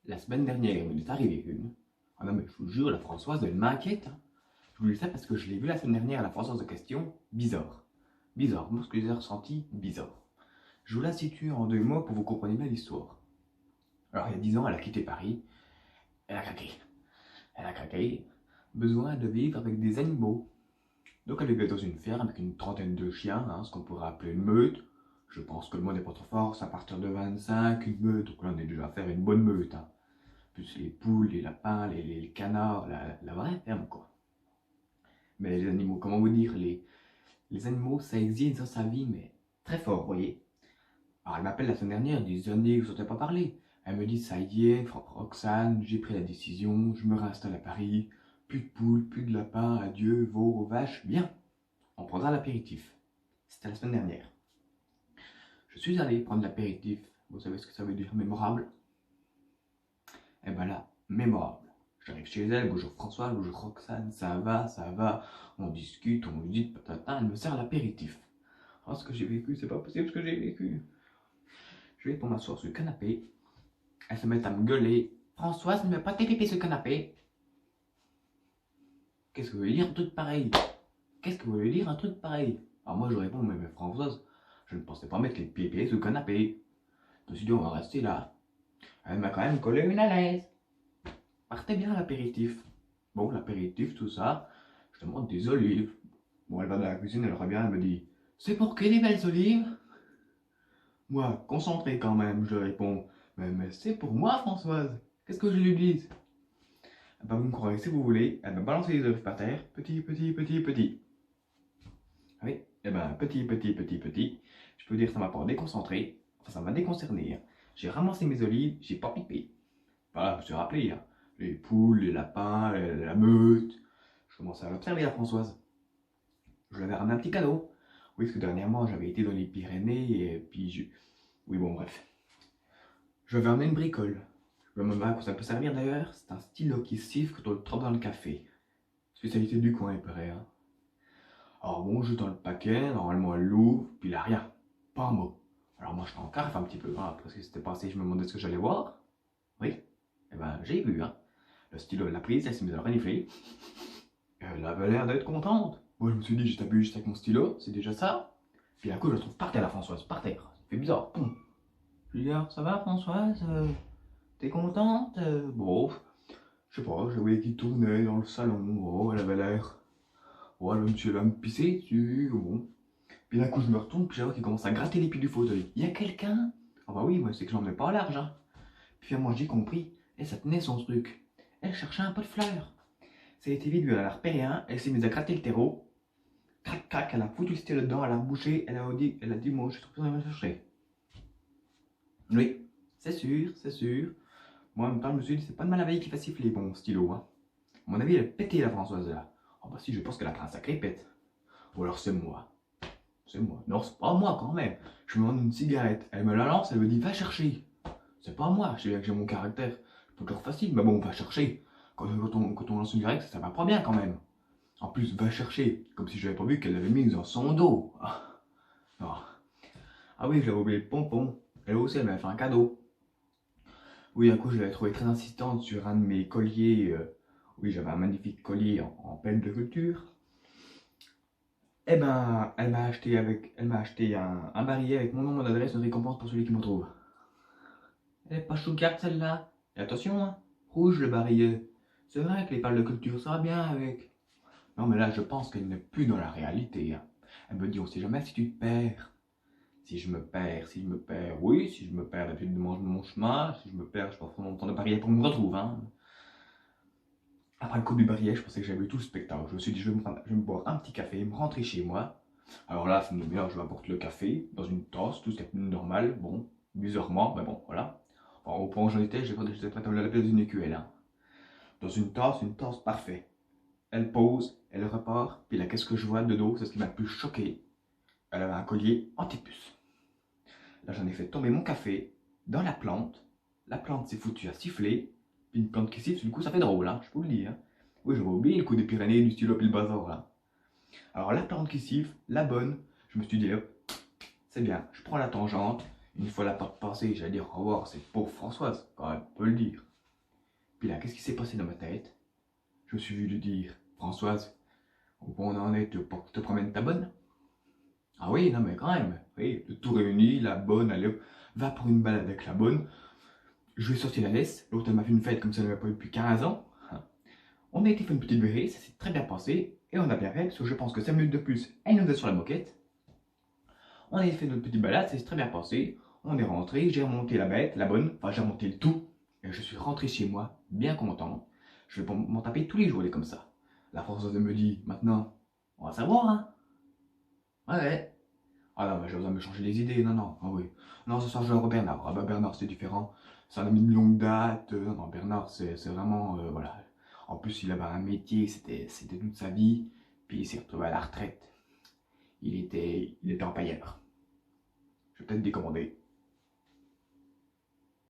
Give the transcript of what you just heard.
La semaine dernière, il est arrivé une. Ah non, mais je vous jure, la Françoise, elle m'inquiète, hein. Je vous dis ça parce que je l'ai vu la semaine dernière, la Françoise de question. Bizarre. Bizarre. Moi, ce que j'ai ressenti, bizarre. Je vous la situe en 2 mots pour que vous compreniez bien l'histoire. Alors, il y a 10 ans, elle a quitté Paris. Elle a craqué. Elle a craqué. Besoin de vivre avec des animaux. Donc, elle vivait dans une ferme avec une trentaine de chiens, hein, ce qu'on pourrait appeler une meute. Je pense que le mot n'est pas trop fort, c'est à partir de 25, une meute. Donc là, on est déjà à faire une bonne meute, hein. Plus les poules, les lapins, les canards, la vraie ferme, quoi. Mais les animaux, comment vous dire, les animaux, ça existe dans sa vie, mais très fort, vous voyez. Alors, elle m'appelle la semaine dernière, des années que je ne pas parler. Elle me dit, ça y est, Roxane, j'ai pris la décision, je me réinstalle à Paris, plus de poules, plus de lapins, adieu, veaux, vaches, bien, on prendra l'apéritif. C'était la semaine dernière. Je suis allé prendre l'apéritif, vous savez ce que ça veut dire, mémorable? Et ben là, mémorable. J'arrive chez elle, bonjour François, bonjour Roxane, ça va, on discute, on dit patata, elle me sert l'apéritif. Oh, ce que j'ai vécu, c'est pas possible ce que j'ai vécu. Je vais pour m'asseoir sur le canapé, elle se met à me gueuler. Françoise, ne mets pas tes pépés sur le canapé. Qu'est-ce que vous voulez dire un truc pareil? Qu'est-ce que vous voulez dire un truc pareil? Alors moi je réponds, mais Françoise, je ne pensais pas mettre les pépés sur le canapé. Je me suis dit, on va rester là. Elle m'a quand même collé une à l'aise. Partez bien l'apéritif. Bon, l'apéritif, tout ça, je demande des olives. Bon, elle va dans la cuisine, elle revient, elle me dit, c'est pour que des belles olives? Moi, concentré quand même, je réponds, mais c'est pour moi, Françoise. Qu'est-ce que je lui dis? Bah, vous me croyez si vous voulez, elle me balance les olives par terre, petit, petit, petit, petit. Oui, et ben, petit, petit, petit, petit. Je peux dire que ça m'a pas déconcentré, enfin, ça m'a déconcerné, hein. J'ai ramassé mes olives, j'ai pas pipé. Voilà, je me suis rappelé, hein. Les poules, les lapins, la meute. Je commençais à l'observer, la Françoise. Je lui avais ramené un petit cadeau. Oui, parce que dernièrement, j'avais été dans les Pyrénées et puis je... Oui, bon, bref. Je lui avais ramené une bricole. Je me demande à quoi ça peut servir d'ailleurs. C'est un stylo qui siffle quand on le trempe dans le café. Spécialité du coin, il paraît, hein. Alors bon, je dans le paquet, normalement elle l'ouvre, puis là rien. Pas un mot. Alors moi, je t'encarre un petit peu, hein, parce que c'était passé, je me demandais ce que j'allais voir. Oui, et ben j'ai vu, hein. Le stylo, elle l'a prise, elle s'est mise à le renifler. Elle avait l'air d'être contente. Moi, je me suis dit, j'ai tapé juste avec mon stylo, c'est déjà ça. Puis d'un coup, je la trouve par terre, la Françoise, par terre. Ça fait bizarre. Poum. Je lui dis, alors, ça va, Françoise? T'es contente? Bon, je sais pas, je voyais qu'il tournait dans le salon. Oh, elle avait l'air. Oh, le monsieur va me pisser dessus. Bon. Puis d'un coup, je me retourne, puis je vois qu'il commence à gratter les pieds du fauteuil. Y a quelqu'un? Ah bah oui, moi, c'est que j'en mets pas large, hein. Puis moi, j'ai compris. Et ça tenait son truc. Elle cherchait un pot de fleurs. Ça a été vite, elle a repéré un, elle s'est mise à gratter le terreau. Crac, crac, elle a foutu le stylo dedans, elle a bouché, elle a dit, moi, je suis trop bien chercher. Oui, c'est sûr, c'est sûr. Moi, en même temps, je me suis dit, c'est pas de mal à veille qui va siffler, bon stylo, hein. À mon avis, elle a pété la Françoise, là. Oh bah si, je pense qu'elle a pris un sacré pète. Ou alors c'est moi. C'est moi. Non, c'est pas moi quand même. Je me demande une cigarette. Elle me la lance, elle me dit, va chercher. C'est pas moi, je sais bien que j'ai mon caractère. C'est toujours facile, mais bon, va chercher. Quand on lance une cigarette, ça va pas bien quand même. En plus, va chercher, comme si j'avais pas vu qu'elle l'avait mise dans son dos. Ah. Ah oui, j'avais oublié le pompon. Elle aussi, elle m'avait fait un cadeau. Oui, un coup, je l'avais trouvé très insistante sur un de mes colliers. Oui, j'avais un magnifique collier en pelle de culture. Eh ben, elle m'a acheté un barillet avec mon nom, mon adresse, une récompense pour celui qui me trouve. Elle est pas chougarde celle-là. Et attention, hein, rouge le barillet. C'est vrai que les pales de culture, ça va bien avec. Non, mais là, je pense qu'elle n'est plus dans la réalité, hein. Elle me dit, on sait jamais si tu te perds. Si je me perds, oui, si je me perds, d'habitude, de mon chemin. Si je me perds, je passe mon temps de barillet pour me retrouver, hein. Après le coup du barillet, je pensais que j'avais vu tout le spectacle. Je me suis dit, je vais me boire un petit café, me rentrer chez moi. Alors là, c'est une demi-heure, je m'apporte le café dans une tasse, tout ce qui est normal, bon, bizarrement, mais bon, voilà. Enfin, au point où j'en étais, j'étais prêt à me la laver dans une écuelle, hein. Dans une tasse parfait. Elle pose, elle repart, puis là, qu'est-ce que je vois de dos? C'est ce qui m'a le plus choqué. Elle avait un collier anti-puce. Là, j'en ai fait tomber mon café dans la plante. La plante s'est foutue à siffler. Puis une plante qui siffle, du coup, ça fait drôle, hein, je peux vous le dire. Oui, j'avais oublié le coup des Pyrénées, du stylo, puis le bazar, là. Alors, la plante qui siffle, la bonne, je me suis dit, hop, c'est bien, je prends la tangente. Une fois la porte passée, j'allais dire au revoir, c'est pauvre Françoise, quand même, on peut le dire. Puis là, qu'est-ce qui s'est passé dans ma tête? Je me suis vu lui dire, Françoise, où on en est pour que tu te promènes ta bonne? Ah oui, non mais quand même, oui, le tout réuni, la bonne, allez hop, va pour une balade avec la bonne. Je lui ai sorti la laisse, l'autre elle m'a fait une fête comme ça, elle ne m'a pas eu depuis 15 ans. On a été fait une petite virée, ça s'est très bien passé, et on a bien fait, parce que je pense que 5 minutes de plus, elle nous a sur la moquette. On a fait notre petite balade, ça s'est très bien passé. On est rentré, j'ai remonté la bête, la bonne, enfin j'ai remonté le tout, et je suis rentré chez moi, bien content. Je vais m'en taper tous les jours, des comme ça. La Françoise me dit, maintenant, on va savoir, hein. Ouais, ouais. Ah non, mais j'ai besoin de me changer les idées, non, non, ah oui. Non, ce soir je vais voir Bernard. Ah bah Bernard c'est différent, c'est un ami de longue date. Non, non, Bernard c'est vraiment, voilà. En plus il avait un métier, c'était toute sa vie, puis il s'est retrouvé à la retraite. Il était empailleur. Je vais peut-être décommander.